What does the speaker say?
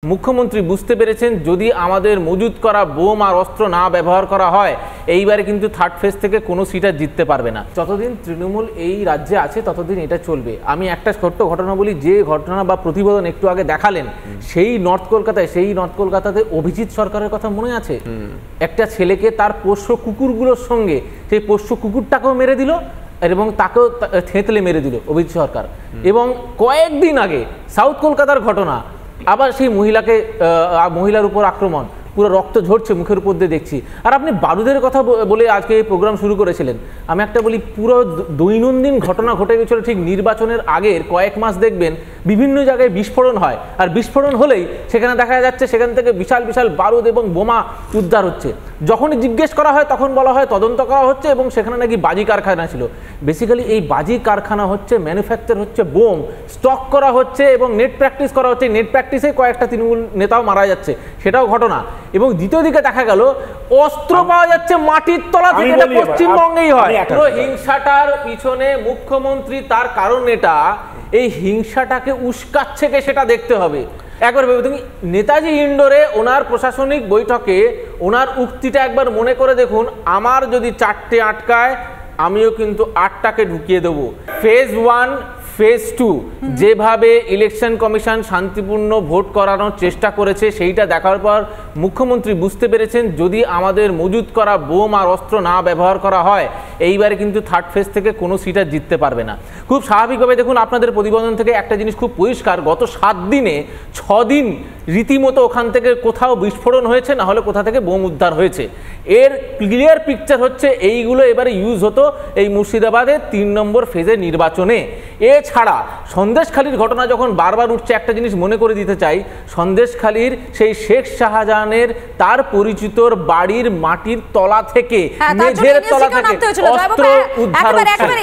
মুখ্যমন্ত্রী বুঝতে পেরেছেন যদি আমাদের মজুত করা বোম আর অস্ত্র না ব্যবহার করা হয় এইবারে কিন্তু থার্ড ফেজ থেকে কোনো সিট আর জিততে পারবে না। যতদিন তৃণমূল এই রাজ্যে আছে ততদিন এটা চলবে। আমি একটা ছোট্ট ঘটনা বলি, যে ঘটনা বা প্রতিবেদন একটু আগে দেখালেন সেই নর্থ কলকাতাতে অভিজিৎ সরকারের কথা মনে আছে? একটা ছেলেকে তার পোষ্য কুকুরগুলোর সঙ্গে সেই পোষ্য কুকুরটাকেও মেরে দিল এবং তাকেও থেঁতলে মেরে দিল অভিজিৎ সরকার। এবং কয়েকদিন আগে সাউথ কলকাতার ঘটনা, আবার সেই মহিলার উপর আক্রমণ, পুরো রক্ত ঝরছে মুখের উপর দিয়ে দেখছি। আর আপনি বারুদের কথা বলে আজকে এই প্রোগ্রাম শুরু করেছিলেন, আমি একটা বলি, পুরো দৈনন্দিন ঘটনা ঘটে গেছিল ঠিক নির্বাচনের আগের কয়েক মাস দেখবেন বিভিন্ন জায়গায় বিস্ফোরণ হয়, আর বিস্ফোরণ হলেই সেখানে দেখা যাচ্ছে সেখান থেকে বিশাল বিশাল বারুদ এবং বোমা উদ্ধার হচ্ছে। যখনই জিজ্ঞেস করা হয় তখন বলা হয় তদন্ত করা হচ্ছে এবং সেখানে নাকি বাজি কারখানা ছিল। বেসিক্যালি এই বাজি কারখানা হচ্ছে, ম্যানুফ্যাকচার হচ্ছে বোম, স্টক করা হচ্ছে এবং নেট প্র্যাকটিস করা হচ্ছে। নেট প্র্যাকটিসে কয়েকটা তৃণমূল নেতাও মারা যাচ্ছে, সেটাও ঘটনা। এবং দ্বিতীয় দিকে দেখা গেল অস্ত্র পাওয়া যাচ্ছে মাটির তলা থেকে, এটা পশ্চিমবঙ্গেই হয়। পুরো হিংসাটার পিছনে মুখ্যমন্ত্রী, তার কারণ এটা, এই হিংসাটাকে উস্কাচ্ছে কে সেটা দেখতে হবে। একবার ভেবে তুমি, নেতাজি ইন্ডোরে ওনার প্রশাসনিক বৈঠকে ওনার উক্তিটা একবার মনে করে দেখুন, আমার যদি 4টে আটকায় আমিও কিন্তু 8টাকে ঢুকিয়ে দেবো। ফেজ 1 ফেজ 2 যেভাবে ইলেকশন কমিশন শান্তিপূর্ণ ভোট করানোর চেষ্টা করেছে সেইটা দেখার পর মুখ্যমন্ত্রী বুঝতে পেরেছেন যদি আমাদের মজুত করা বোম আর অস্ত্র না ব্যবহার করা হয় এইবারে কিন্তু থার্ড ফেজ থেকে কোনো সিট আর জিততে পারবে না। খুব স্বাভাবিকভাবে দেখুন, আপনাদের প্রতিবেদন থেকে একটা জিনিস খুব পরিষ্কার, গত 7 দিনে 6 দিন রীতিমতো ওখান থেকে কোথাও বিস্ফোরণ হয়েছে, না হলে কোথা থেকে বোম উদ্ধার হয়েছে। এর ক্লিয়ার পিকচার হচ্ছে এইগুলো এবারে ইউজ হতো এই মুর্শিদাবাদের 3 নম্বর ফেজের নির্বাচনে। এছাড়া সন্দেশখালীর ঘটনা যখন বারবার উঠছে, একটা জিনিস মনে করে দিতে চাই, সন্দেশখালীর সেই শেখ শাহজাহানের তার পরিচিতর বাড়ির মাটির তলা থেকে, মেঝের তলা থেকে অস্ত্র উদ্ধার হচ্ছে।